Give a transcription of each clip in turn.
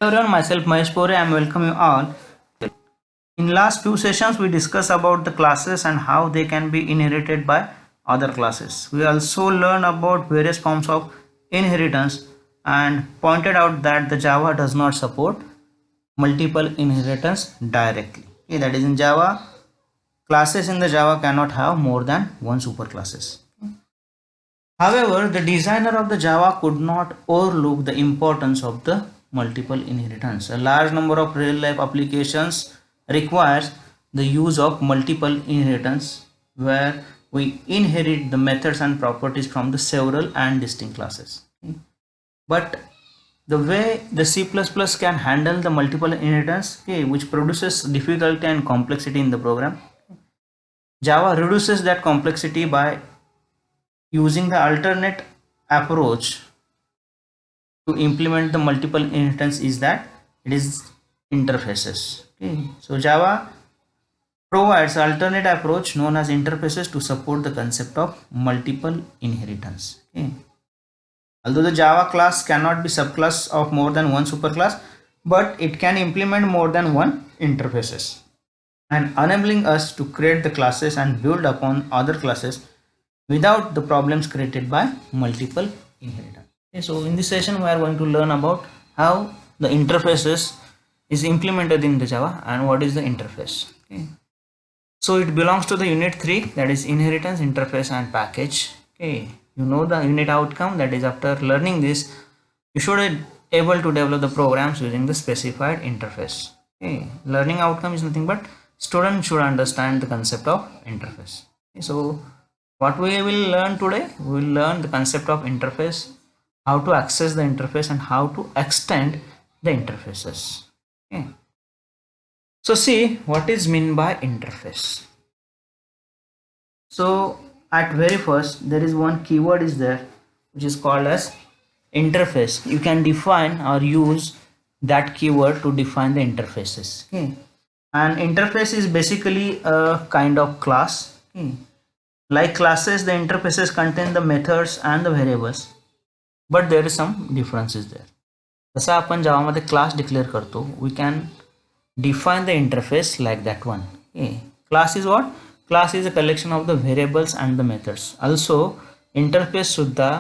Hello everyone, myself Mahesh Pore. I am welcome you all. In last few sessions, we discussed about the classes and how they can be inherited by other classes. We also learn about various forms of inheritance and pointed out that the Java does not support multiple inheritance directly. Okay, that is in Java, classes in the Java cannot have more than one superclasses. However, the designer of the Java could not overlook the importance of the multiple inheritance. A large number of real-life applications requires the use of multiple inheritance where we inherit the methods and properties from the several and distinct classes. But the way the C++ can handle the multiple inheritance, which produces difficulty and complexity in the program, Java reduces that complexity by using the alternate approach to implement the multiple inheritance is that it is interfaces. Okay, so Java provides alternate approach known as interfaces to support the concept of multiple inheritance. Okay, although the Java class cannot be subclass of more than one superclass, but it can implement more than one interfaces and enabling us to create the classes and build upon other classes without the problems created by multiple inheritance. Okay, so in this session we are going to learn about how the interfaces is implemented in the Java and what is the interface. Okay. So it belongs to the unit 3, that is inheritance, interface and package. Okay, you know the unit outcome, that is after learning this you should be able to develop the programs using the specified interface. Okay, learning outcome is nothing but student should understand the concept of interface. Okay, so what we will learn today, we will learn the concept of interface, how to access the interface and how to extend the interfaces. Okay. So see what is meant by interface. So at very first there is one keyword is there which is called as interface. You can define or use that keyword to define the interfaces. Okay. An interface is basically a kind of class. Okay. Like classes, the interfaces contain the methods and the variables, but there is some differences there. जसा आपण जावा मध्ये class declare करतो, we can define the interface like that one. Okay. Class is what? Class is a collection of the variables and the methods. Also interface सुद्धा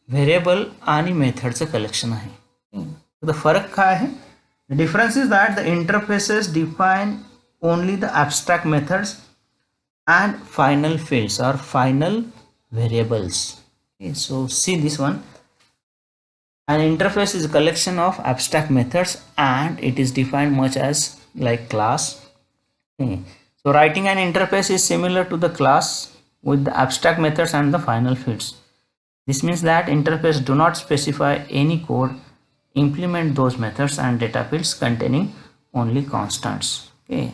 variable आणि methods collection आहे. The फरक काय आहे? The difference is that the interfaces define only the abstract methods and final fields or final variables. Okay, so see this one. An interface is a collection of abstract methods and it is defined much as like class. Okay. So writing an interface is similar to the class with the abstract methods and the final fields. This means that interface do not specify any code, implement those methods and data fields containing only constants. Okay.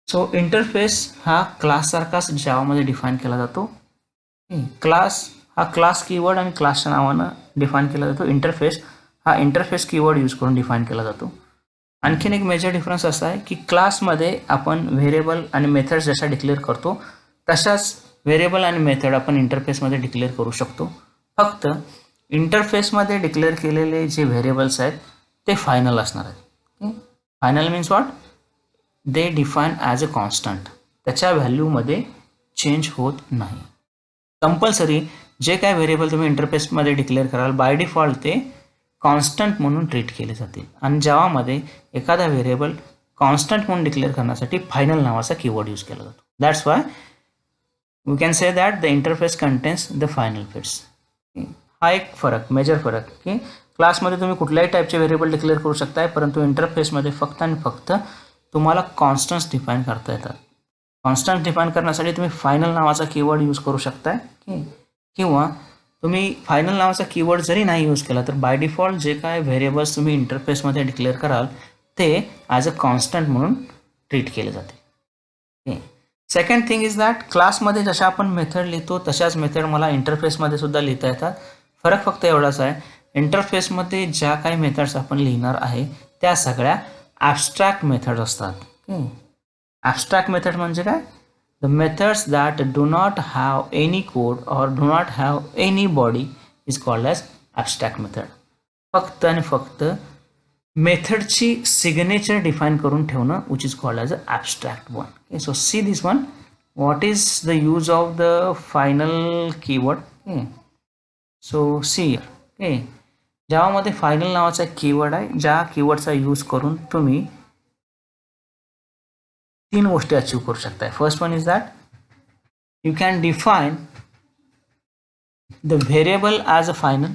So interface हा class सारखाच जावा मध्ये define केला जातो. Class हा class keyword आणि क्लासच्या नावानं define केला जातो. इंटरफेस हा इंटरफेस कीवर्ड यूज करून डिफाइन केला जातो. आणखीन एक मेजर डिफरन्स असा आहे की क्लासमध्ये आपण व्हेरिएबल आणि मेथड्स जशा डिक्लेअर करतो तशाच व्हेरिएबल आणि मेथड आपण इंटरफेसमध्ये डिक्लेअर करू शकतो. फक्त इंटरफेसमध्ये डिक्लेअर केलेले जे व्हेरिएबल्स आहेत ते फायनल असणार आहेत. Final means what? They define as a constant, त्याच्या व्हॅल्यूमध्ये चेंज होत नाही. कंपल्सरी जे काय व्हेरिएबल तुम्ही इंटरफेसमध्ये डिक्लेअर कराल बाय डिफॉल्ट ते कॉन्स्टंट म्हणून ट्रीट केले जातील. आणि जावामध्ये एखादा व्हेरिएबल कॉन्स्टंट म्हणून डिक्लेअर करण्यासाठी फायनल नावाचा कीवर्ड यूज केला जातो. That's why we can say that the interface contains the final fields. हा एक फरक, मेजर फरक की क्लासमध्ये तुम्ही कुठल्याही टाईपचे व्हेरिएबल डिक्लेअर करू शकताय, परंतु इंटरफेसमध्ये फक्त आणि फक्त तुम्हाला कॉन्स्टंट्स डिफाइन करता येतात. कॉन्स्टंट डिफाइन करण्यासाठी तुम्ही फायनल नावाचा कीवर्ड यूज करू शकताय किंवा तुम्ही फायनल नावाचा कीवर्ड जरी नाही यूज केला तर बाय डिफॉल्ट जे काय व्हेरिएबल्स तुम्ही इंटरफेसमध्ये डिक्लेअर कराल ते ॲज अ कॉन्स्टंट म्हणून ट्रीट केले जाते. सेकंड थिंग इज दॅट क्लासमध्ये जशा आपण मेथड लिहितो तशाच मेथड मला इंटरफेसमध्ये सुद्धा लिहिता येतात. फरक फक्त एवढाच आहे, इंटरफेसमध्ये ज्या काही मेथड्स आपण लिहिणार आहे त्या सगळ्या ॲब्स्ट्रॅक्ट मेथड्स असतात. ॲब्स्ट्रॅक्ट मेथड म्हणजे काय? The methods that do not have any code or do not have any body is called as abstract method. फक्त आणि फक्त मेथडची सिग्नेचर डिफाईन करून ठेवणं which is called as a abstract one. Okay, so see this one. What is the use of the final keyword? Okay, so see okay, जावामध्ये final नावाचा एक keyword आहे, ज्या कीवर्डचा यूज करून तुम्ही 3 गोष्टी अचीव करू शकताय. First one is that you can define the variable as a final,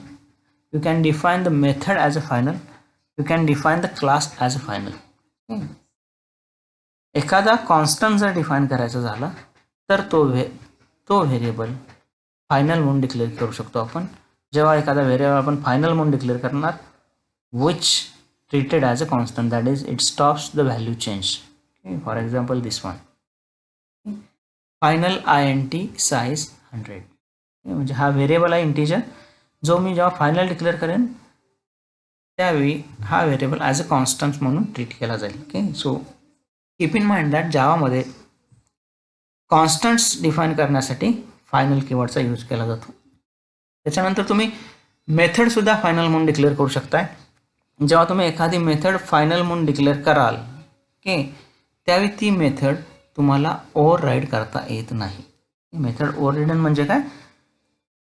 you can define the method as a final, you can define the class as a final. एखादा constant जर define करायचा झाला तर तो variable final म्हणून declare करू शकतो आपण. जेव्हा एखादा व्हेरिएबल आपण फायनल म्हणून डिक्लेअर करणार which treated as a constant, that is it stops the value change. For example this one, final INT size 100. म्हणजे हा व्हेरिएबल आहे इंटिजर, जो मी जेव्हा फायनल डिक्लेअर करेन त्यावेळी हा व्हेरिएबल ॲज अ कॉन्स्टंट म्हणून ट्रीट केला जाईल. Okay, so keep in mind that जावामध्ये कॉन्स्टंट्स डिफाईन करण्यासाठी फायनल कीवर्डचा यूज केला जातो. त्याच्यानंतर तुम्ही मेथडसुद्धा फायनल म्हणून डिक्लेअर करू शकताय. जेव्हा तुम्ही एखादी मेथड फायनल म्हणून डिक्लेअर कराल ओके, त्यावेळी ती मेथड तुम्हाला ओव्हरराईड करता येत नाही. मेथड ओव्हरराइडन म्हणजे काय?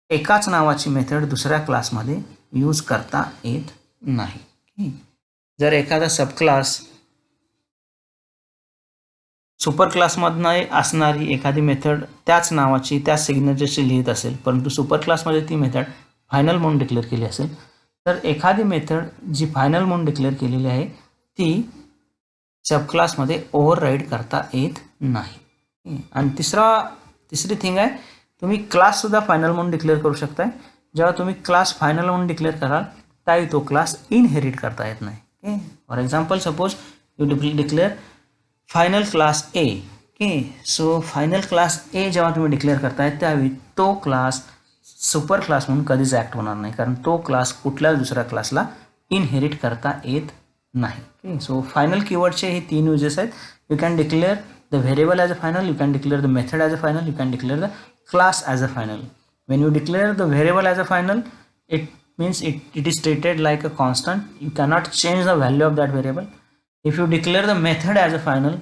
एकाच नावाची मेथड दुसऱ्या क्लासमध्ये यूज करता येत नाही. जर एखादा सबक्लास सुपर क्लासमधनं असणारी एखादी मेथड त्याच नावाची त्याच सिग्नेचरची लिहित असेल, परंतु सुपर क्लासमध्ये ती मेथड फायनल म्हणून डिक्लेअर केली असेल, तर एखादी मेथड जी फायनल म्हणून डिक्लेअर केलेली आहे ती सबक्लासमध्ये ओव्हरराईड करता येत नाही. आणि तिसरी थिंग आहे, तुम्ही क्लाससुद्धा फायनल म्हणून डिक्लेअर करू शकताय. जेव्हा तुम्ही क्लास फायनल म्हणून डिक्लेअर कराल त्यावेळी तो क्लास इनहेरिट करता येत नाही. Okay, for example suppose you declare final class A. Okay, so final class ए जेव्हा तुम्ही डिक्लेअर करताय त्यावेळी तो क्लास सुपर क्लास म्हणून कधीच ॲक्ट होणार नाही, कारण तो क्लास कुठल्याच दुसऱ्या क्लासला इनहेरिट करता येत नाही. ओके, सो फायनल कीवर्डचे हे 3 युजेस आहेत. You can declare the variable as a final, you can declare the method as a final, you can declare the class as a final. When you declare the variable as a final, it means it is treated like a constant. You cannot change the value of that variable. If you declare the method as a final,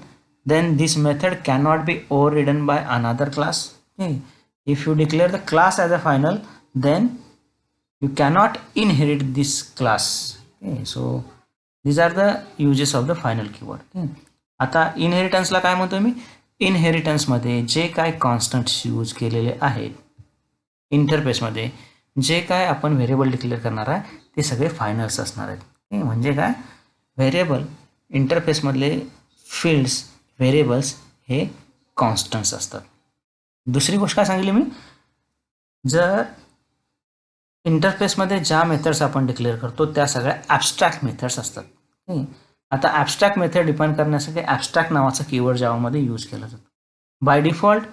then this method cannot be overridden by another class. Okay. If you declare the class as a final, then you cannot inherit this class. Okay. So these are the uses of the final keyword. Okay. आता इनहेरिटन्सला काय म्हणतो मी? इनहेरिटन्समध्ये जे काय constants use केलेले आहेत इंटरफेसमध्ये, जे काय आपण व्हेरिएबल डिक्लेअर करणार आहे ते सगळे फायनल्स असणार आहेत. म्हणजे काय? व्हेरिएबल इंटरफेसमधले फील्ड्स व्हेरिएबल्स हे कॉन्स्टंट्स असतात. दुसरी गोष्ट काय सांगितली मी? जर इंटरफेसमध्ये ज्या मेथड्स आपण डिक्लेअर करतो त्या सगळ्या ॲबस्ट्रॅक्ट मेथड्स असतात. आता ॲबस्ट्रॅक्ट मेथड डिफाईन करण्यासाठी ॲबस्ट्रॅक्ट नावाचा कीवर्ड जावामध्ये यूज केला जातो. बाय डिफॉल्ट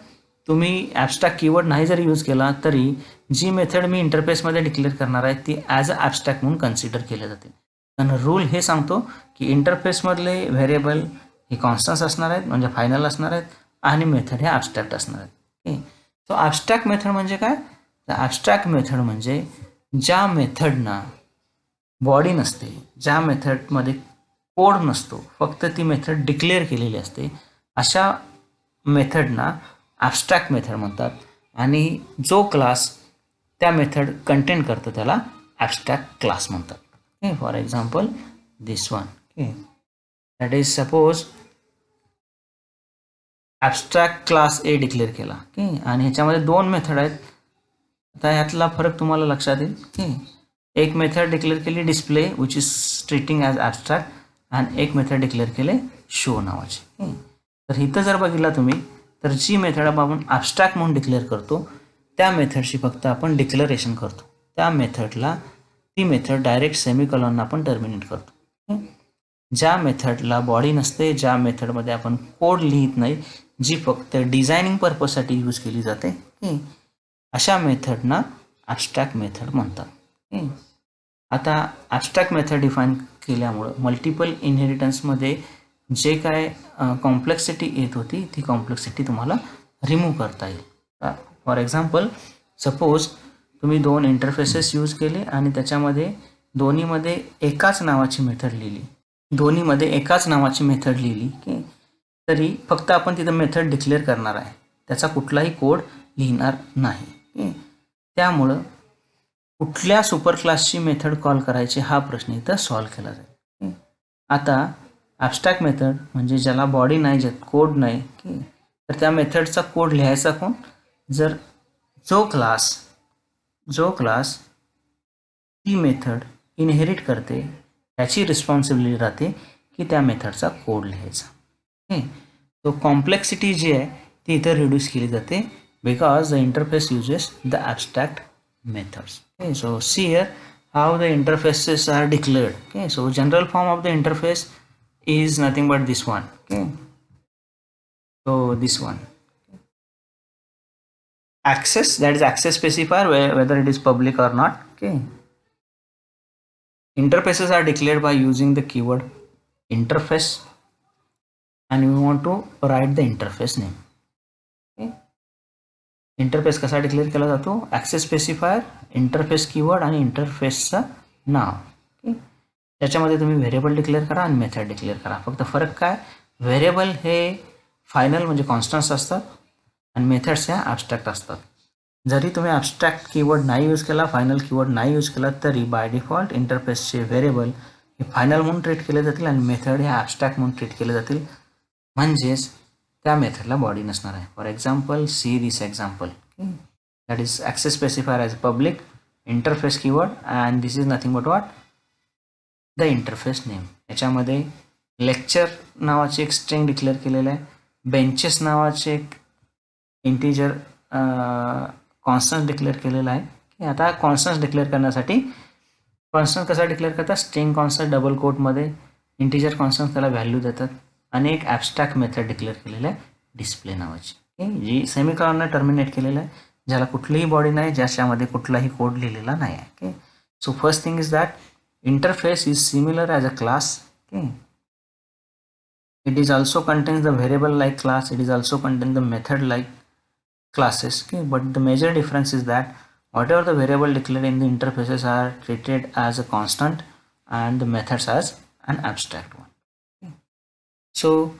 तुम्ही ॲबस्ट्रॅक्ट कीवर्ड नाही जरी यूज केला तरी जी मेथड मी इंटरफेसमध्ये डिक्लेअर करणार आहे ती ॲज अ ॲबस्ट्रॅक्ट म्हणून कन्सिडर केले जाते. आणि रूल हे सांगतो की इंटरफेसमधले व्हेरिएबल हे कॉन्स्टंट्स असणार आहेत, म्हणजे फायनल असणार आहेत, आणि मेथड हे ॲबस्ट्रॅक्ट असणार आहेत. ओके, सो ॲबस्ट्रॅक्ट मेथड म्हणजे काय? ॲबस्ट्रॅक्ट मेथड म्हणजे ज्या मेथडना बॉडी नसते, ज्या मेथडमध्ये कोड नसतो, फक्त ती मेथड डिक्लेअर केलेली असते, अशा मेथडना ॲबस्ट्रॅक्ट मेथड म्हणतात. आणि जो क्लास त्या मेथड कंटेन करतो त्याला ॲबस्ट्रॅक्ट क्लास म्हणतात. Okay, for example this one. Okay, that is suppose abstract class A declare केला. ओके, आणि ह्याच्यामध्ये 2 मेथड आहेत. आता ह्यातला फरक तुम्हाला लक्षात येईल. ओके, एक मेथड डिक्लेअर केली display which is treating as abstract, आणि एक मेथड डिक्लेअर केले शो नावाची. तर इथं जर बघितला तुम्ही तर जी मेथड आपण ॲबस्ट्रॅक्ट म्हणून डिक्लेअर करतो त्या मेथडशी फक्त आपण डिक्लरेशन करतो. त्या मेथडला ती मेथड डायरेक्ट सेमिकॉलनला आपण टर्मिनेट करतो. ज्या मेथडला बॉडी नसते, ज्या मेथडमध्ये आपण कोड लिहित नाही, जी फक्त डिझायनिंग पर्पजसाठी यूज केली जाते, अशा मेथडना ॲबस्ट्रॅक्ट मेथड म्हणतात. आता ॲबस्ट्रॅक्ट मेथड डिफाईन केल्यामुळं मल्टिपल इनहेरिटन्समध्ये जे काय कॉम्प्लेक्सिटी येत होती ती कॉम्प्लेक्सिटी तुम्हाला रिमूव्ह करता येईल. फॉर एक्झाम्पल सपोज तुम्ही 2 इंटरफेसेस यूज केले आणि त्याच्यामध्ये दोन्हीमध्ये एकाच नावाची मेथड लिहिली, की तरी फक्त आपण तिथं मेथड डिक्लेअर करणार आहे, त्याचा कुठलाही कोड लिहिणार नाही. त्यामुळं कुठल्या सुपर क्लासची मेथड कॉल करायची हा प्रश्न इथं सॉल्व्ह केला जाईल. आता ॲबस्ट्रॅक्ट मेथड म्हणजे ज्याला बॉडी नाही, ज्यात कोड नाही, तर त्या मेथडचा कोड लिहायचा कोण? जर जो क्लास ती मेथड इनहेरिट करते त्याची रिस्पॉन्सिबिलिटी राहते की त्या मेथडचा कोड लिहायचा. तो कॉम्प्लेक्सिटी जी आहे ती इथं रिड्यूस केली जाते because the interface uses the abstract methods. Okay, so see here how the interfaces are declared. Okay, so general form of the interface is nothing but this one. Okay, so this one, access, that is access specifier, whether it is public or not. Okay, interfaces are declared by using the keyword interface, and we want to write the interface name. Okay, interface कसा declare केला जातो? Access specifier, interface keyword आणि इंटरफेसचं नाव. त्याच्यामध्ये तुम्ही variable declare करा आणि method declare करा. फक्त फरक काय? व्हेरिएबल हे फायनल म्हणजे कॉन्स्टन्ट्स असतात आणि मेथड्स ह्या ॲबस्ट्रॅक्ट असतात. जरी तुम्ही ॲबस्ट्रॅक्ट कीवर्ड नाही यूज केला, फायनल कीवर्ड नाही यूज केला, तरी बाय डिफॉल्ट इंटरफेसचे व्हेरिएबल हे फायनल म्हणून ट्रीट केले जातील आणि मेथड हे ॲबस्ट्रॅक्ट म्हणून ट्रीट केले जातील. म्हणजेच त्या मेथडला बॉडी नसणार आहे. For example, see this example, that is access specifier as public, interface keyword, and this is nothing but what? The interface name. याच्यामध्ये लेक्चर नावाचे एक स्ट्रिंग डिक्लेअर केलेलं आहे, बेंचेस नावाचे एक इंटिजर कॉन्स्टन्ट डिक्लेअर केलेला आहे. आता कॉन्स्टन्ट डिक्लेअर करण्यासाठी कॉन्स्टन्ट कसा डिक्लेअर करतात? स्ट्रिंग कॉन्स्टन्ट डबल कोटमध्ये, इंटिजर कॉन्स्टन्ट त्याला व्हॅल्यू देतात आणि एक ॲबस्ट्रॅक्ट मेथड डिक्लेअर केलेलं आहे डिस्प्ले नावाची, जी सेमिकॉलनने टर्मिनेट केलेलं आहे, ज्याला कुठलीही बॉडी नाही, ज्याच्यामध्ये कुठलाही कोड लिहिलेला नाही आहे. So first thing is that interface is similar as a class. It is also contains the variable like class, it is also contains the method like classes. But the major difference is that whatever the variable declared in the interfaces are treated as a constant and the methods as an abstract one. So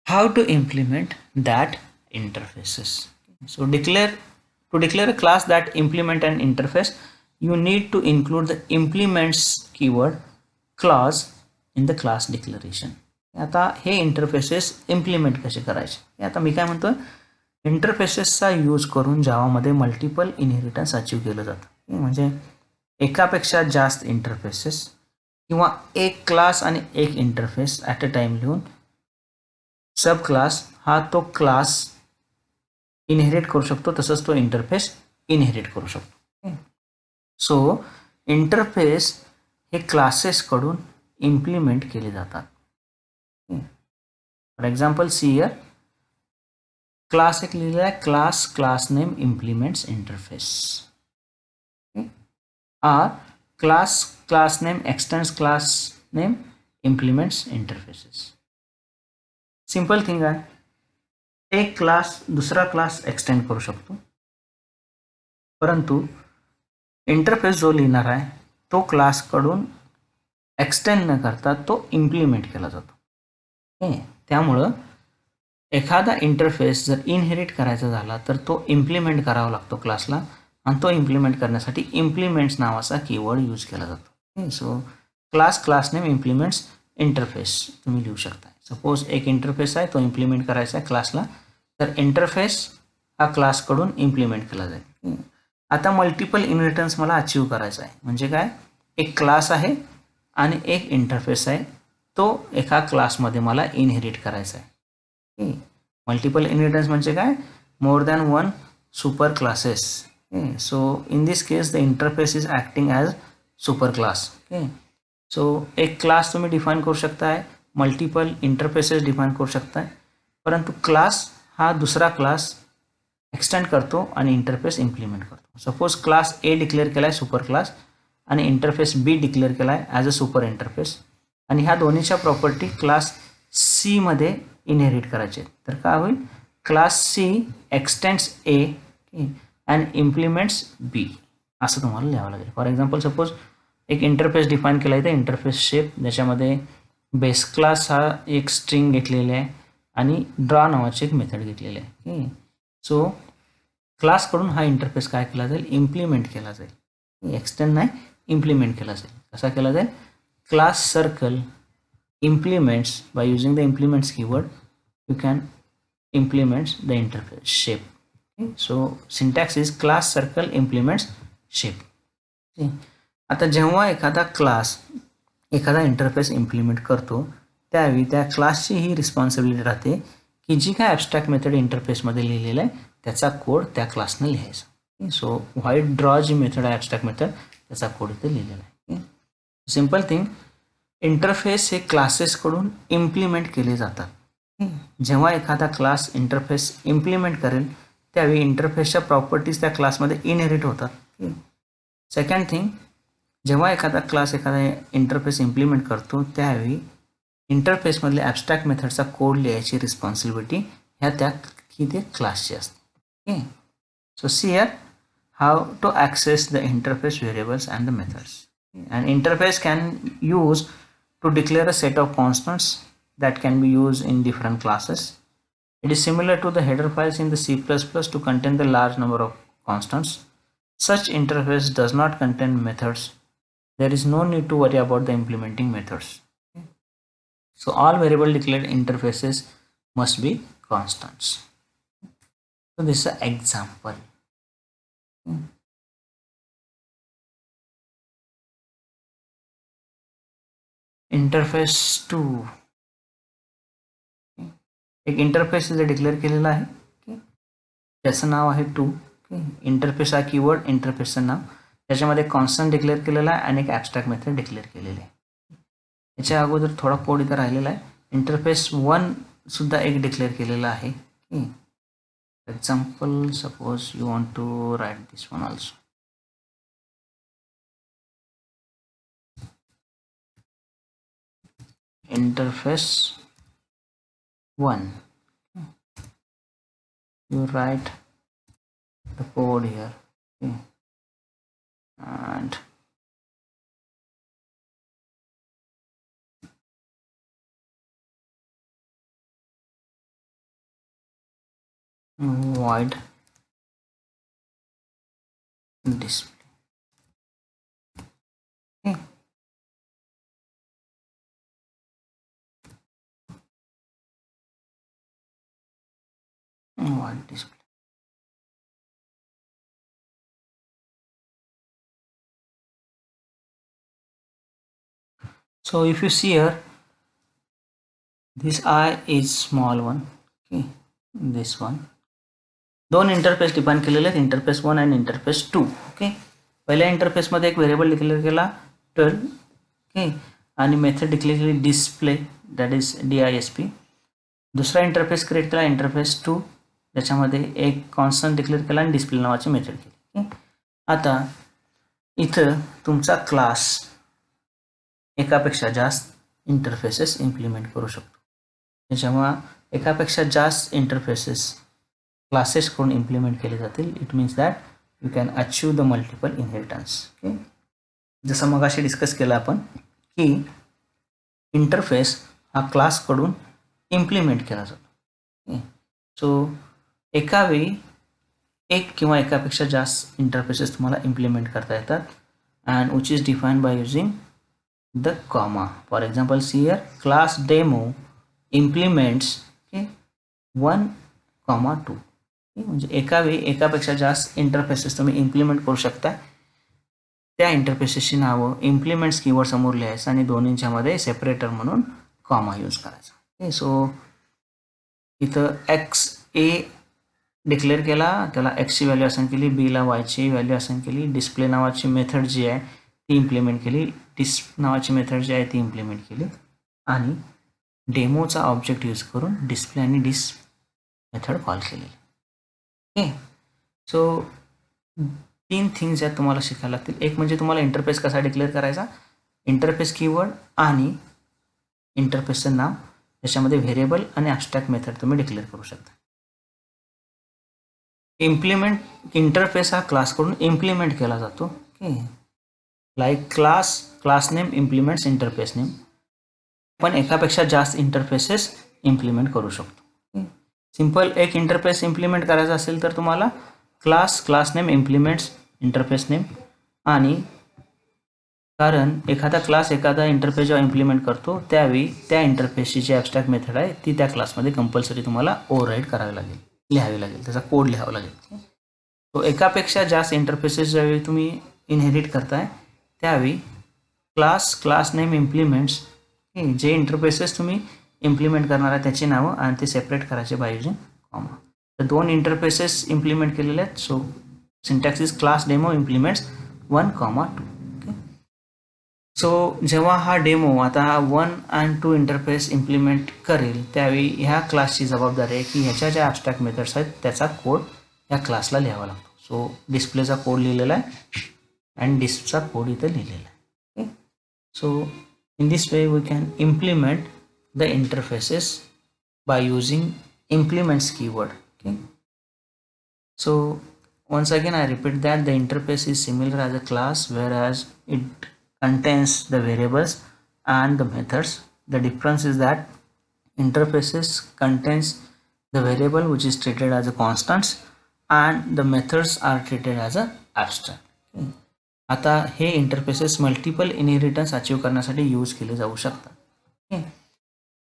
how to implement that interfaces? So to declare a class that implement an interface, you need to include the implements keyword clause in the class declaration. आता हे interfaces implement कसे करायचे? आता मी काय म्हणतो, इंटरफेसेसचा use करून जावामध्ये multiple inheritance achieve केलं जातं. म्हणजे एकापेक्षा जास्त इंटरफेसेस किंवा एक क्लास आणि एक इंटरफेस ॲट अ टाइम लिहून सब क्लास हा तो क्लास इनहेरिट करू शकतो, तसंच तो इंटरफेस इनहेरिट करू शकतो. सो इंटरफेस हे क्लासेसकडून इम्प्लिमेंट केले जातात. For example, see here class एक लिहिलेला आहे, class name implements interface, or class name extends class name implements interfaces. Simple thing आहे, एक क्लास दुसरा क्लास एक्सटेंड करू शकतो, परंतु इंटरफेस जो लिहिणार आहे तो क्लासकडून एक्सटेंड न करता तो इम्प्लिमेंट केला जातो. त्यामुळं एखादा इंटरफेस जर इनहेरिट करायचा झाला तर तो इम्प्लिमेंट करावा लागतो क्लासला, आणि तो इम्प्लिमेंट करण्यासाठी इम्प्लिमेंट्स नावाचा कीवर्ड यूज केला जातो. So class name implements interface तुम्ही लिहू शकता. सपोज एक इंटरफेस आहे, तो इम्प्लिमेंट करायचा आहे क्लासला, तर इंटरफेस हा क्लासकडून इम्प्लिमेंट केला जाईल. आता मल्टिपल इनहेरिटन्स मला अचीव करायचा आहे, म्हणजे काय, एक क्लास आहे आणि एक इंटरफेस आहे, तो एका क्लासमध्ये मला इनहेरिट करायचा आहे. मल्टिपल इनहेरिटन्स म्हणजे काय, more than one super classes. So in this case the interface is acting as super class. So एक क्लास तुम्ही डिफाईन करू शकताय, मल्टिपल इंटरफेसेस डिफाईन करू शकताय, परंतु क्लास हा दुसरा क्लास एक्सटेंड करतो आणि इंटरफेस इम्प्लिमेंट करतो. सपोज क्लास ए डिक्लेअर केला आहे सुपर क्लास आणि इंटरफेस बी डिक्लेअर केला आहे ॲज अ सुपर इंटरफेस, आणि ह्या दोन्हीच्या प्रॉपर्टी क्लास सी मध्ये इनहेरिट करायचे. तर काय होईल, class C extends A and implements B, असं तुम्हाला लिहावं लागेल. फॉर एक्झाम्पल, सपोज एक इंटरफेस डिफाईन केला आहे, इंटरफेस शेप, ज्याच्यामध्ये बेस क्लास हा एक स्ट्रिंग घेतलेली आहे आणि ड्रॉ नावाची एक मेथड घेतलेली आहे. सो क्लासकडून हा इंटरफेस काय केला जाईल, इम्प्लिमेंट केला जाईल. एक्सटेंड नाही, इम्प्लिमेंट केला जाईल. कसा केला जाईल, class circle implements by using the implements keyword you can implement the interface shape. Okay? So syntax is class circle implements shape. Okay? आता जेव्हा एखादा क्लास एखादा इंटरफेस इम्प्लिमेंट करतो त्यावेळी त्या क्लासची ही रिस्पॉन्सिबिलिटी राहते की जी काय ॲबस्ट्रॅक्ट मेथड इंटरफेसमध्ये लिहिलेलं आहे त्याचा कोड त्या क्लासनं लिहायचा. सो व्हाईट ड्रॉ जी मेथड आहे ॲबस्ट्रॅक्ट मेथड त्याचा कोड इथे लिहिलेला आहे. सिम्पल थिंग, इंटरफेस हे क्लासेसकडून इम्प्लिमेंट केले जातात. जेव्हा एखादा क्लास इंटरफेस इम्प्लिमेंट करेल त्यावेळी इंटरफेसच्या प्रॉपर्टीज त्या क्लासमध्ये इनहेरिट होतात. सेकंड थिंग, जेव्हा एखादा क्लास एखादा इंटरफेस इम्प्लिमेंट करतो त्यावेळी इंटरफेसमधले ॲबस्ट्रॅक्ट मेथडचा कोड लिहायची रिस्पॉन्सिबिलिटी ह्या त्या की ते क्लासची असते. So see here how to access the interface variables and the methods. An interface can use to declare a set of constants that can be used in different classes. It is similar to the header files in the C++ to contain the large number of constants. Such interface does not contain methods. There is no need to worry about the implementing methods. So all variable declared interfaces must be constants. So this is an example. Interface 2 एक interface इथे declare केलेला आहे. त्याचं नाव आहे 2. Interface हा keyword, इंटरफेसचं नाव, त्याच्यामध्ये constant declare केलेला आहे आणि एक ॲबस्ट्रॅक्ट मेथड डिक्लेअर केलेली आहे. याच्या अगोदर थोडा कोड इथं राहिलेला आहे. इंटरफेस 1 सुद्धा एक डिक्लेअर केलेला आहे. Example, suppose you want to write this one also. Interface 1, you write the code here. Okay. And void display. Okay. Void display. So if you see here, this I is small one. Okay, this one. दोन interface define केलेले आहेत, interface 1 आणि interface 2. Okay, पहिल्या इंटरफेसमध्ये एक variable declare केला 12. Okay, आणि method declare केली डिस्प्ले, दॅट इज DISP. दुसरा इंटरफेस क्रिएट केला इंटरफेस 2, त्याच्यामध्ये एक कॉन्स्टंट डिक्लेअर केला आणि डिस्प्ले नावाची मेथड केली. ओके, आता इथं तुमचा क्लास एकापेक्षा जास्त इंटरफेसेस इम्प्लिमेंट करू शकतो. जेव्हा एकापेक्षा जास्त इंटरफेसेस क्लासेसकडून इम्प्लिमेंट केले जातील, it means that you can achieve the multiple inheritance. Okay, जसं मग अशी डिस्कस केलं आपण की इंटरफेस हा क्लासकडून इम्प्लिमेंट केला जातो. सो एका वेळी एक किंवा एकापेक्षा जास्त इंटरफेसेस तुम्हाला इम्प्लिमेंट करता येतात, and which is defined by using the comma. For example see here, class demo implements 1,2. म्हणजे एका वेळी एकापेक्षा जास्त इंटरफेसेस तुम्ही इम्प्लिमेंट करू शकता. त्या इंटरफेसेसची नावं इम्प्लिमेंट्स कीवर्ड समोर लिहायचं आणि दोन्हींच्यामध्ये सेपरेटर म्हणून कॉमा यूज करायचा. ओके, सो इथं XA डिक्लेअर केला, त्याला Xची व्हॅल्यू असाइन केली, Bला Yची व्हॅल्यू असाइन केली, डिस्प्ले नावाची मेथड जी आहे ती इम्प्लिमेंट केली, डिस्प नावाची मेथड जी आहे ती इम्प्लिमेंट केली, आणि डेमोचा ऑब्जेक्ट यूज करून डिस्प्ले आणि डिस्प मेथड कॉल केलेली. ओके, सो 3 थिंग्स आहेत तुम्हाला शिकायला लागतील. एक म्हणजे तुम्हाला इंटरफेस कसा डिक्लेअर करायचा, इंटरफेस कीवर्ड आणि इंटरफेसचं नाव, त्याच्यामध्ये व्हेरिएबल आणि ॲबस्ट्रॅक्ट मेथड तुम्ही डिक्लेअर करू शकता. इंटरफेस हा क्लासकडून इम्प्लिमेंट केला जातो. Okay, like class name implements interface name. पण एकापेक्षा जास्त इंटरफेसेस इम्प्लिमेंट करू शकतो. सिंपल एक इंटरफेस इम्प्लिमेंट करायचा असेल तर तुम्हाला class name implements interface name, आणि कारण एखादा क्लास एखादा इंटरफेस जेव्हा इम्प्लिमेंट करतो त्यावेळी त्या इंटरफेसची जी ॲबस्ट्रॅक्ट मेथड आहे ती त्या क्लासमध्ये कंपल्सरी तुम्हाला ओव्हरराईड करावी लागेल, लिहावी लागेल, त्याचा कोड लिहावा लागेल. तो एकापेक्षा जास्त इंटरफेसेस ज्यावेळी तुम्ही इनहेरिट करताय त्यावेळी क्लास नेम इम्प्लिमेंट्स जे इंटरफेसेस तुम्ही इम्प्लिमेंट करणार आहे त्याची नावं आणि ते सेपरेट करायचे बाय युजिंग कॉमा. तर 2 इंटरफेसेस इम्प्लिमेंट केलेले आहेत. So syntax is class demo implements 1,2. So जेव्हा हा डेमो आता 1 आणि 2 इंटरफेस इम्प्लिमेंट करेल त्यावेळी ह्या क्लासची जबाबदारी आहे की ह्याच्या ज्या ॲबस्ट्रॅक्ट मेथड्स आहेत त्याचा कोड या क्लासला लिहावा लागतो. सो डिस्प्लेचा कोड लिहिलेला आहे आणि डिस्कचा कोड इथं लिहिलेला आहे. So in this way we can implement the interfaces by using implements keyword. Okay, so once again I repeat that the interface is similar as a class, whereas it contains the variables and the methods. The difference is that interfaces contains the variable which is treated as a constants and the methods are treated as a abstract. Okay. आता हे interfaces multiple inheritance achieve करण्यासाठी use केले जाऊ शकतात.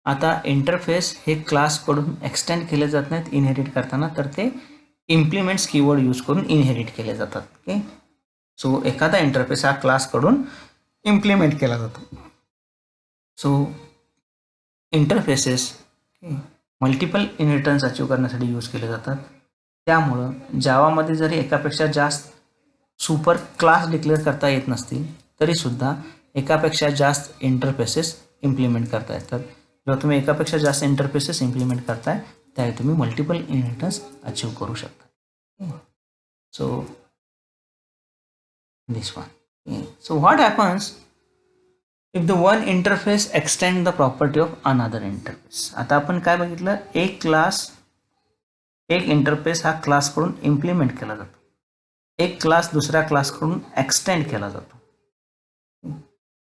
आता interface हे क्लासकडून extend केले जात नाहीत इनहेरिट करताना, तर ते इम्प्लिमेंट्स कीवर्ड यूज करून इनहेरिट केले जातात. ओके, सो एखादा इंटरफेस हा क्लासकडून इम्प्लिमेंट केला जातो. So interfaces multiple inheritance achieve करण्यासाठी यूज केले जातात. त्यामुळं जावामध्ये जरी एकापेक्षा जास्त सुपर क्लास डिक्लेअर करता येत नसतील तरीसुद्धा एकापेक्षा जास्त इंटरफेसेस इम्प्लिमेंट करता येतात. जेव्हा तुम्ही एकापेक्षा जास्त इंटरफेसेस इम्प्लिमेंट करताय त्यावेळी तुम्ही मल्टिपल इनहेरिटन्स अचीव करू शकता. So this one. So what happens if the one interface extend the property of another interface. आता आपण काय बघितलं, एक इंटरफेस हा क्लासकडून इम्प्लिमेंट केला जातो, एक क्लास दुसऱ्या क्लासकडून एक्सटेंड केला जातो.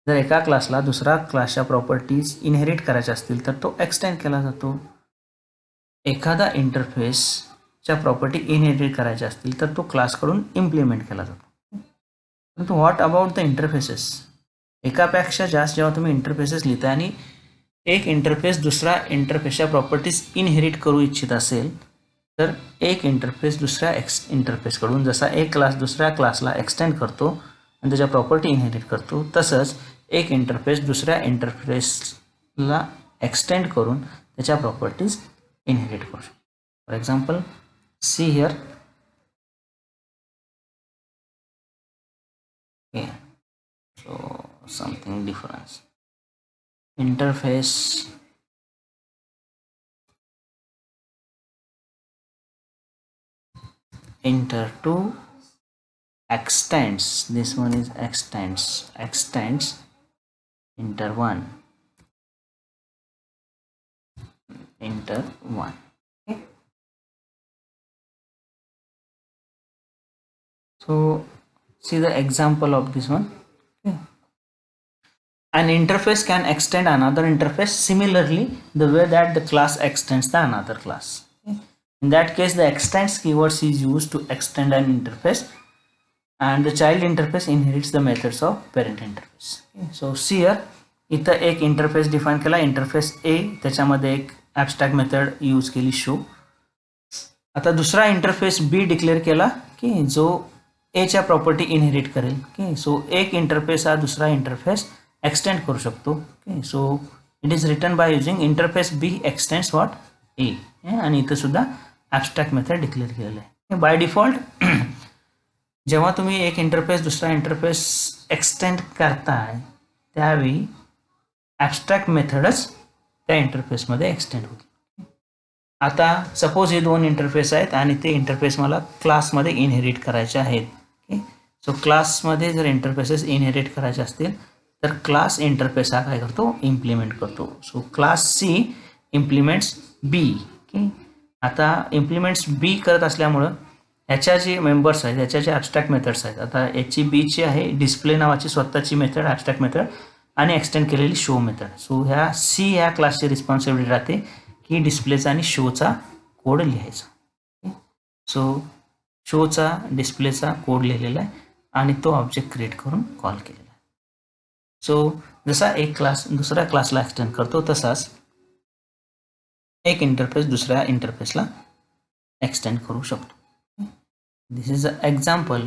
जर एका क्लासला दुसऱ्या क्लासच्या प्रॉपर्टीज इनहेरिट करायच्या असतील तर तो एक्सटेंड केला जातो. एखादा इंटरफेसच्या प्रॉपर्टी इनहेरिट करायच्या असतील तर तो क्लासकडून इम्प्लिमेंट केला जातो. परंतु व्हॉट अबाउट द इंटरफेसेस, एकापेक्षा जास्त जेव्हा तुम्ही इंटरफेसेस लिहिता आणि एक इंटरफेस दुसऱ्या इंटरफेसच्या प्रॉपर्टीज इनहेरिट करू इच्छित असेल तर एक इंटरफेस दुसऱ्या इंटरफेसकडून जसा एक क्लास दुसऱ्या क्लासला एक्सटेंड करतो आणि त्याच्या प्रॉपर्टी इनहेरिट करतो, तसंच एक इंटरफेस दुसऱ्या इंटरफेसला एक्सटेंड करून त्याच्या प्रॉपर्टीज इनहेरिट करू शकतो. For example see here, okay, so something difference interface enter to extends, this one is extends enter 1 enter 1. Okay, so see the example of this one. Okay, an interface can extend another interface similarly the way that the class extends the another class. Okay, in that case the extends keywords is used to extend an interface and the child interface inherits the methods of parent interface. Okay, so see here इथं एक interface define केला, interface A, त्याच्यामध्ये एक abstract method use केली show. आता दुसरा interface B declare केला की जो एच्या प्रॉपर्टी इनहेरिट करेल. ओके, सो एक इंटरफेस हा दुसरा इंटरफेस एक्सटेंड करू शकतो. Okay, so it is written by using interface B extends what A, आणि इथं सुद्धा ॲबस्ट्रॅक्ट मेथड डिक्लेअर केलेलं आहे. बाय डिफॉल्ट जेव्हा तुम्ही एक इंटरफेस दुसरा इंटरफेस एक्सटेंड करताय त्यावेळी ॲबस्ट्रॅक्ट मेथडच त्या इंटरफेसमध्ये एक्सटेंड होते. आता सपोज हे 2 इंटरफेस आहेत आणि ते इंटरफेस मला क्लासमध्ये इनहेरिट करायचे आहेत. ओके, सो क्लासमध्ये जर इंटरफेसेस इनहेरिट करायचे असतील तर क्लास इंटरफेस हा काय करतो, इम्प्लिमेंट करतो. सो क्लास सी इम्प्लिमेंट्स बी. ओके, आता इम्प्लिमेंट्स बी करत असल्यामुळं ह्याच्या जे मेंबर्स आहेत ह्याच्या जे ॲबस्ट्रॅक्ट मेथड्स आहेत. आता याची बीची आहे डिस्प्ले नावाची स्वतःची मेथड ॲबस्ट्रॅक्ट मेथड आणि एक्सटेंड केलेली शो मेथड. सो ह्या ह्या क्लासची रिस्पॉन्सिबिलिटी राहते की डिस्प्लेचा आणि शोचा कोड लिहायचा. सो शोचा डिस्प्लेचा कोड लिहिलेला आहे आणि तो ऑब्जेक्ट क्रिएट करून कॉल केलेला आहे. सो जसा एक क्लास दुसऱ्या क्लासला एक्सटेंड करतो तसाच एक इंटरफेस दुसऱ्या इंटरफेसला एक्सटेंड करू शकतो. This is an example,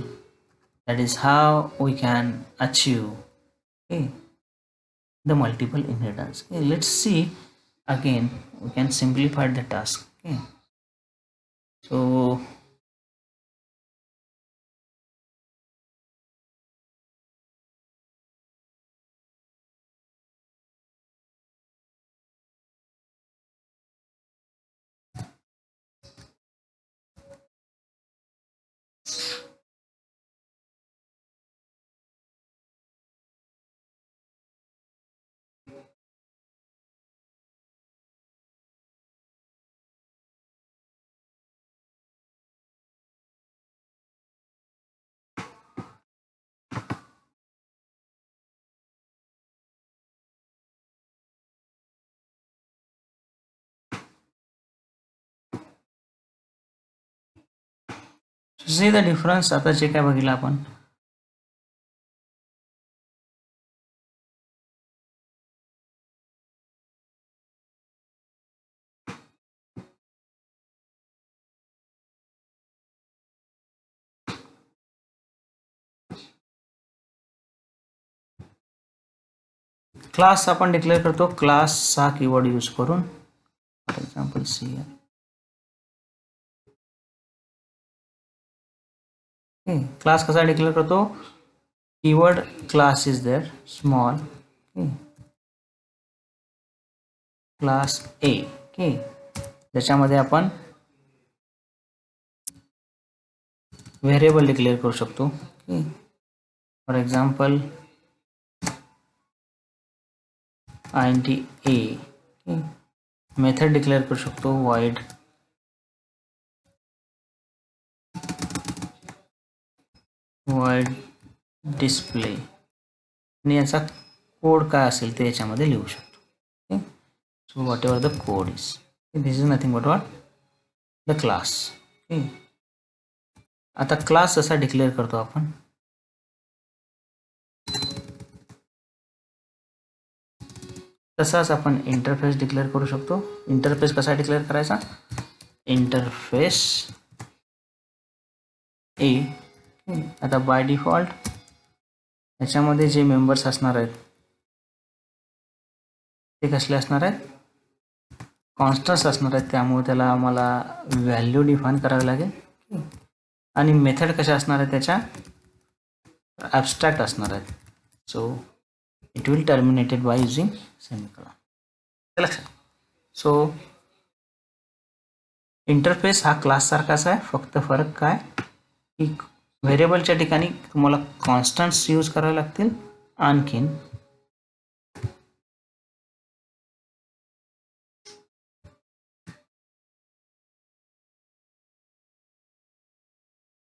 that is how we can achieve, okay, the multiple inheritance. Okay, let's see again. We can simplify the task. Okay, so see the difference. आता जे काय बघितलं आपण क्लास आपण declare करतो क्लासचा कीवर्ड यूज करून. For example see class कसा डिक्लेअर करतो keyword class is there small class A. Okay, ज्याच्यामध्ये आपण व्हेरिएबल डिक्लेअर करू शकतो. Okay, for example int a. Method declare करू शकतो void डिस्प्ले आणि याचा कोड काय असेल ते याच्यामध्ये लिहू शकतो. Okay, so whatever the code is, this is nothing but what the class. Okay, आता क्लास जसा डिक्लेअर करतो आपण तसाच आपण इंटरफेस डिक्लेअर करू शकतो. इंटरफेस कसा डिक्लेअर करायचा इंटरफेस ए. आता बाय डिफॉल्ट याच्यामध्ये जे मेंबर्स असणार आहेत ते कसले असणार आहेत कॉन्स्टन्ट्स असणार आहेत. त्यामुळे त्याला आम्हाला व्हॅल्यू डिफाईन करावी लागेल. आणि मेथड कशा असणार आहेत त्याच्या ॲबस्ट्रॅक्ट असणार आहेत. So it will terminated by using semicolon. लक्षात. सो इंटरफेस हा क्लास सारखाच आहे, फक्त फरक काय की व्हेरिएबलच्या ठिकाणी तुम्हाला कॉन्स्टंट्स यूज करावे लागतील. आणखीन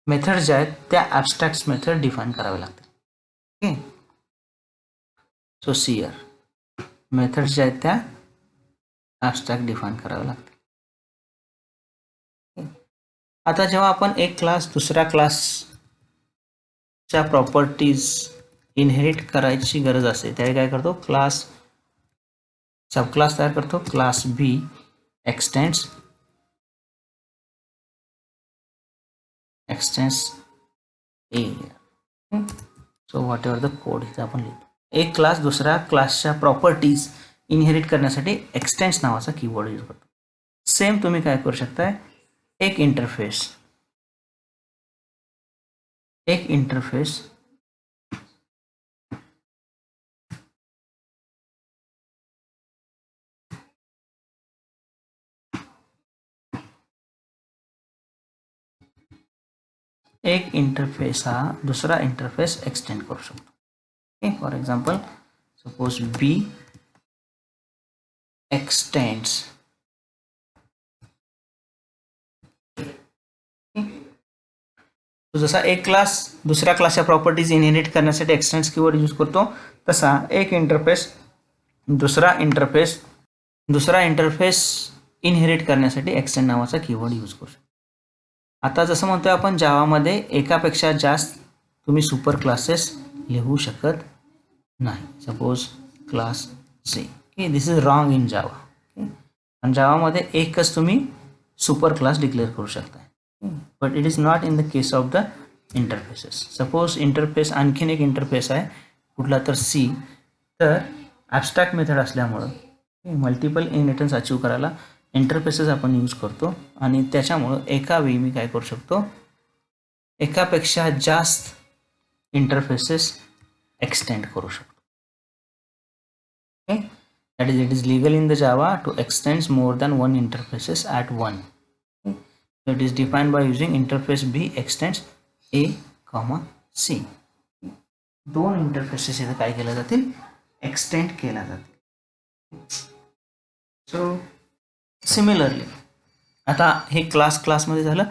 मेथड ज्या आहेत त्या ॲबस्ट्रॅक्ट मेथड डिफाईन करावे लागतील. ओके, सो सियर मेथड ज्या आहेत त्या ॲबस्ट्रॅक्ट डिफाईन करावे लागतील. आता जेव्हा आपण एक क्लास दुसऱ्या क्लासच्या प्रॉपर्टीज इनहेरिट करायची गरज असते त्यावेळी काय करतो क्लास सब क्लास तयार करतो class B extends A. So whatever the code इथे आपण लिहितो. एक क्लास दुसऱ्या क्लासच्या प्रॉपर्टीज इनहेरिट करण्यासाठी एक्सटेंड्स नावाचा कीवर्ड यूज करतो. सेम तुम्ही काय करू शकताय एक इंटरफेस एक इंटरफेस हा दुसरा इंटरफेस एक्सटेंड करू शकतो. Okay, for example suppose B extends तो जसा एक क्लास दुसऱ्या क्लासच्या प्रॉपर्टीज इनहेरिट करण्यासाठी एक्सटेंड्स कीवर्ड यूज करतो, तसा एक इंटरफेस दुसरा इंटरफेस इनहेरिट करण्यासाठी एक्सटेंड नावाचा कीवर्ड यूज करू शकतो. आता जसं म्हणतोय आपण जावामध्ये एकापेक्षा जास्त तुम्ही सुपर क्लासेस लिहू शकत नाही. Suppose class C, okay, this is wrong in Java. Okay, आणि जावामध्ये एकच तुम्ही सुपर क्लास डिक्लेअर करू शकता, but it is not in the case of the interfaces. Suppose interface आणखीन एक इंटरफेस आहे कुठला तर सी, तर ॲबस्ट्रॅक्ट मेथड असल्यामुळं मल्टिपल इनहेरिटन्स अचीव करायला इंटरफेसेस आपण यूज करतो, आणि त्याच्यामुळं एका वेळी मी काय करू शकतो, एकापेक्षा जास्त इंटरफेसेस एक्सटेंड करू शकतो. Okay, that is, it is legal in the Java to extend more than one interfaces at one. Okay. So it is defined by using interface B extends A, C. दोन interfaces इथं काय केल्या जातील, extend केल्या जातील. So similarly आता हे क्लासमध्ये झालं,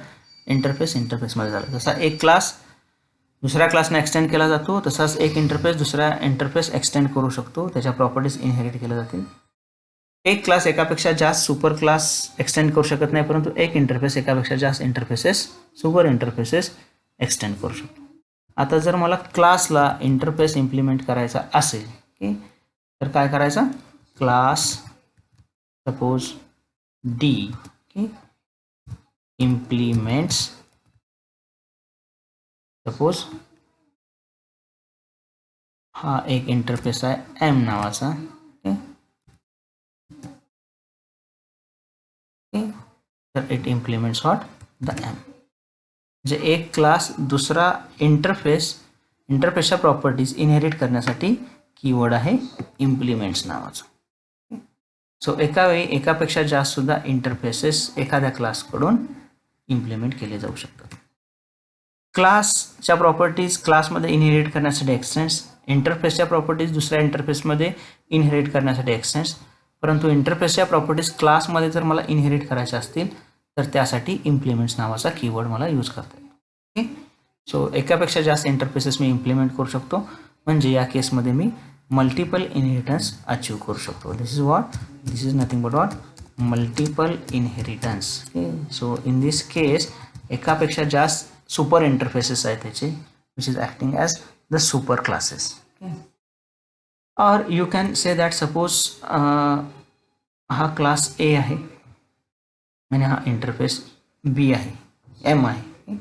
इंटरफेसमध्ये झालं. जसा एक क्लास दुसऱ्या क्लासने एक्सटेंड केला जातो, तसाच एक इंटरफेस दुसऱ्या इंटरफेस एक्सटेंड करू शकतो, त्याच्या प्रॉपर्टीज इनहेरिट केल्या जातील. एक क्लास एकापेक्षा जास्त सुपर क्लास एक्सटेंड करू शकत नाही, परंतु एक इंटरफेस एकापेक्षा जास्त सुपर इंटरफेसेस एक्सटेंड करू शकतो. आता जर मला क्लासला इंटरफेस इम्प्लिमेंट करायचा असेल, ओके, तर काय करायचं, class suppose D, okay, implements suppose हा एक इंटरफेस आहे एम नावाचा, ओके, तर it implements what the M. म्हणजे एक क्लास दुसरा इंटरफेसच्या प्रॉपर्टीज इनहेरिट करण्यासाठी कीवर्ड आहे इम्प्लिमेंट्स नावाचा. सो एका वेळी एकापेक्षा जास्त सुद्धा इंटरफेसेस एखाद्या क्लासकडून इम्प्लिमेंट केले जाऊ शकतात. क्लासच्या प्रॉपर्टीज क्लासमध्ये इनहेरिट करण्यासाठी एक्सटेंड्स, इंटरफेसच्या प्रॉपर्टीज दुसऱ्या इंटरफेसमध्ये इनहेरिट करण्यासाठी एक्सटेंड्स, परंतु इंटरफेसच्या प्रॉपर्टीज क्लासमध्ये जर मला इनहेरिट करायच्या असतील तर त्यासाठी इम्प्लिमेंट्स नावाचा कीवर्ड मला यूज करता येतो. ओके, सो एकापेक्षा जास्त इंटरफेसेस मी इम्प्लिमेंट करू शकतो, म्हणजे या केसमध्ये मी मल्टिपल इनहेरिटन्स अचीव करू शकतो. This is nothing but what, multiple inheritance. Okay, so in this case एकापेक्षा जास्त सुपर इंटरफेसेस आहेत त्याचे, which is acting as the super classes. Okay, or you can say that suppose हा class A आहे आणि हा इंटरफेस बी आहे, M आहे.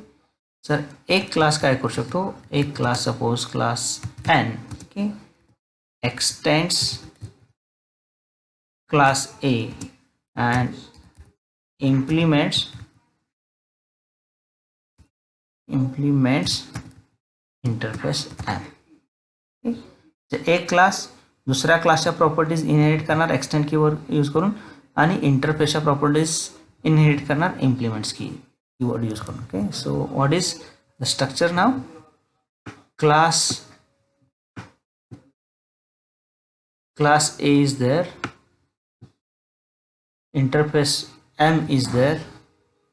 सर एक क्लास काय करू शकतो, एक class suppose class N, okay, extends class A and implements interface M. एक क्लास दुसऱ्या क्लासच्या प्रॉपर्टीज इनहेरिट करणार एक्सटेंड कीवर्ड यूज करून, आणि इंटरफेसच्या प्रॉपर्टीज इनहेरिट करणार इम्प्लिमेंट्स कीवर्ड यूज करून. Okay, so what is the structure नाव, class A is there, interface M is there,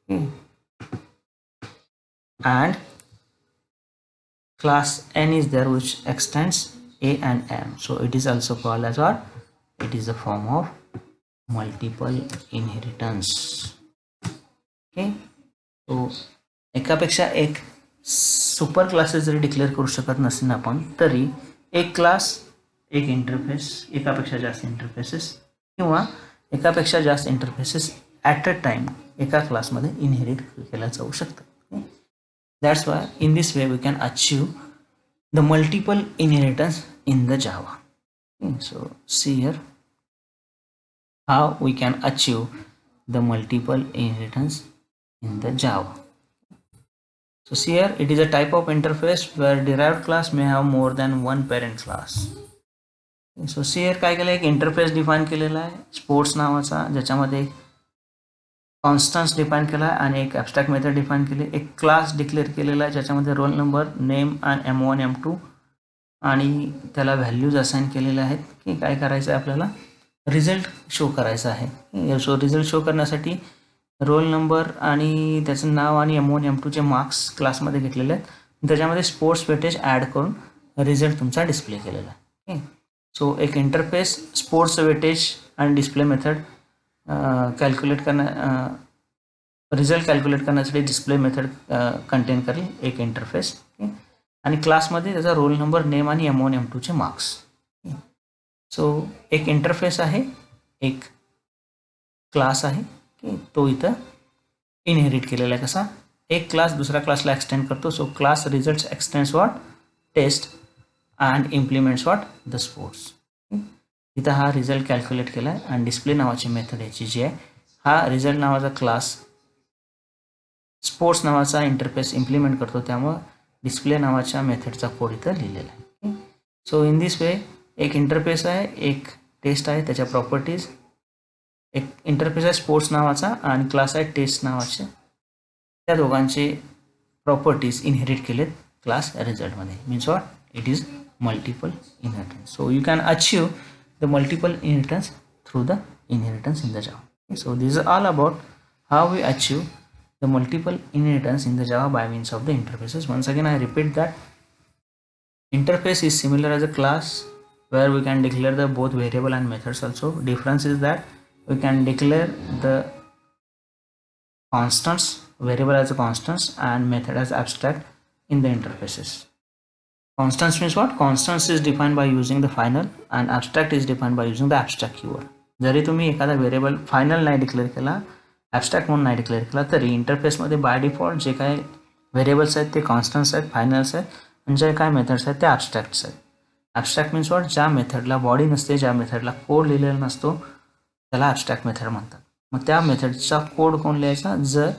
okay, and class N is there which extends A and M. So it is also called as what? It is a form of multiple inheritance. Okay, so एकापेक्षा एक super classes जरी declare करू शकत नसेल आपण, तरी एक class एक इंटरफेस एकापेक्षा जास्त इंटरफेसेस किंवा एकापेक्षा जास्त इंटरफेसेस ॲट अ टाइम एका क्लासमध्ये इनहेरिट केल्या जाऊ शकतात. That's why in this way we can achieve the multiple inheritance in the Java. So see here how we can achieve the multiple inheritance in the Java. So see here, it is a type of interface where derived class may have more than one parent class. So see here काय केलं, एक interface define केलेला आहे sports नावाचा, ज्याच्यामध्ये constants define केला आहे आणि एक ॲबस्ट्रॅक्ट मेथड डिफाईन केली, एक क्लास डिक्लेअर केलेला आहे ज्याच्यामध्ये रोल नंबर, नेम आणि M1 M2 आणि त्याला व्हॅल्यूज असाइन केलेल्या आहेत की काय करायचं आहे आपल्याला, रिझल्ट शो करायचा आहे. सो रिझल्ट शो करण्यासाठी रोल नंबर आणि त्याचं नाव आणि M1 M2चे मार्क्स क्लासमध्ये घेतलेले आहेत. त्याच्यामध्ये स्पोर्ट्स वेटेज ॲड करून रिझल्ट तुमचा डिस्प्ले केलेला आहे. ओके, सो एक इंटरफेस स्पोर्ट्स वेटेज आणि display method calculate result calculate करण्यासाठी डिस्प्ले मेथड कंटेन करेल एक इंटरफेस. ओके, आणि क्लासमध्ये त्याचा रोल नंबर, नेम आणि M1 M2चे मार्क्स. सो एक इंटरफेस आहे, एक क्लास आहे की तो इथं इनहेरिट केलेला आहे. कसा? एक क्लास दुसऱ्या क्लासला एक्सटेंड करतो. So class results extends what? Test and implements what? The sports. इथं हा रिझल्ट कॅल्क्युलेट केला आहे आणि डिस्प्ले नावाची मेथड याची जी आहे, हा रिझल्ट नावाचा क्लास स्पोर्ट्स नावाचा इंटरफेस इम्प्लिमेंट करतो. त्यामुळं डिस्प्ले नावाच्या मेथडचा कोड इथं लिहिलेला आहे. सो इन दिस वे एक इंटरफेस आहे, एक टेस्ट आहे, त्याच्या प्रॉपर्टीज. एक इंटरफेस आहे स्पोर्ट्स नावाचा आणि क्लास आहे टेस्ट नावाचे. त्या दोघांचे प्रॉपर्टीज इनहेरिट केलेत क्लास रिझल्टमध्ये. Means what? It is multiple inheritance. So you can achieve the multiple inheritance through the inheritance in the Java. So this is all about how we achieve the multiple inheritance in the Java by means of the interfaces. Once again I repeat that interface is similar as a class where we can declare the both variable and methods also. Difference is that we can declare the constants, variable as a constants and method as abstract in the interfaces. Constants means what? Constants is defined by using the final and abstract is defined by using the abstract keyword. जरी तुम्ही एखादा variable final नाही declare केला, abstract म्हणून नाही declare केला, तरी इंटरफेसमध्ये बाय डिफॉल्ट जे काय व्हेरिएबल्स आहेत ते कॉन्स्टन्ट्स आहेत, फायनल्स आहेत, आणि जे काय मेथड्स आहेत ते ॲबस्ट्रॅक्ट्स आहेत. Abstract means what? ज्या मेथडला बॉडी नसते, ज्या मेथडला कोड लिहिलेला नसतो त्याला ॲबस्ट्रॅक्ट मेथड म्हणतात. मग त्या मेथडचा कोड कोण लिहायचा? जर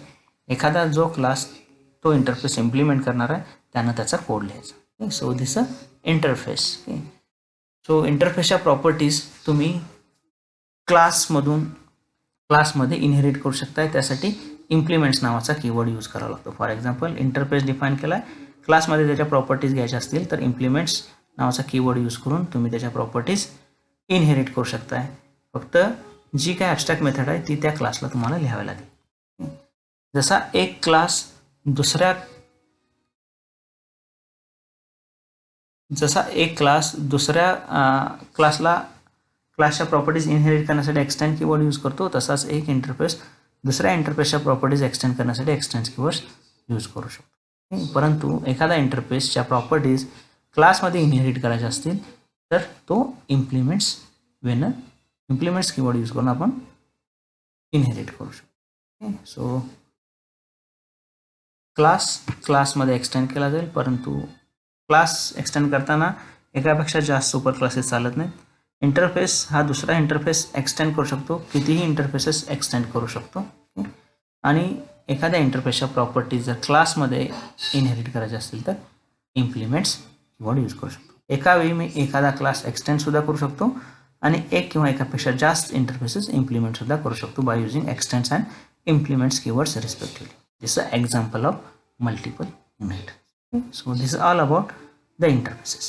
एखादा जो क्लास तो इंटरफेस इम्प्लिमेंट करणार आहे त्यानं त्याचा कोड लिहायचा. So this a interface. So इंटरफेसच्या प्रॉपर्टीज तुम्ही क्लासमध्ये इनहेरिट करू शकताय. त्यासाठी इम्प्लिमेंट्स नावाचा कीवर्ड यूज करावा लागतो. फॉर एक्झाम्पल इंटरफेस डिफाईन केला आहे, क्लासमध्ये त्याच्या प्रॉपर्टीज घ्यायच्या असतील तर इम्प्लिमेंट्स नावाचा कीवर्ड यूज करून तुम्ही त्याच्या प्रॉपर्टीज इनहेरिट करू शकताय. फक्त जी काय ॲबस्ट्रॅक्ट मेथड आहे ती त्या क्लासला तुम्हाला लिहावी लागेल. जसा एक क्लास दुसऱ्या क्लासच्या प्रॉपर्टीज इनहेरिट करण्यासाठी एक्सटेंड कीवर्ड यूज करतो, तसाच एक इंटरफेस दुसऱ्या इंटरफेसच्या प्रॉपर्टीज एक्सटेंड करण्यासाठी एक्सटेंड कीवर्ड यूज करू शकतो. परंतु एखादा इंटरफेसच्या प्रॉपर्टीज क्लासमध्ये इनहेरिट करायच्या असतील तर तो इम्प्लिमेंट्स कीवर्ड यूज करून आपण इनहेरिट करू शकतो. सो क्लासमध्ये एक्सटेंड केला जाईल, परंतु क्लास एक्सटेंड करताना एकापेक्षा जास्त सुपर क्लासेस चालत नाहीत. इंटरफेस हा दुसरा इंटरफेस एक्सटेंड करू शकतो, कितीही इंटरफेसेस एक्सटेंड करू शकतो. आणि एखाद्या इंटरफेसच्या प्रॉपर्टीज जर क्लासमध्ये इनहेरिट करायचे असतील तर इम्प्लिमेंट्स कीवर्ड यूज करू शकतो. एका वेळी मी एखादा क्लास एक्सटेंडसुद्धा करू शकतो आणि एक किंवा एकापेक्षा जास्त इंटरफेसेस इम्प्लिमेंटसुद्धा करू शकतो by using x tends and implements keywords respectively. This is a example of multiple inheritance. So this is all about the interfaces.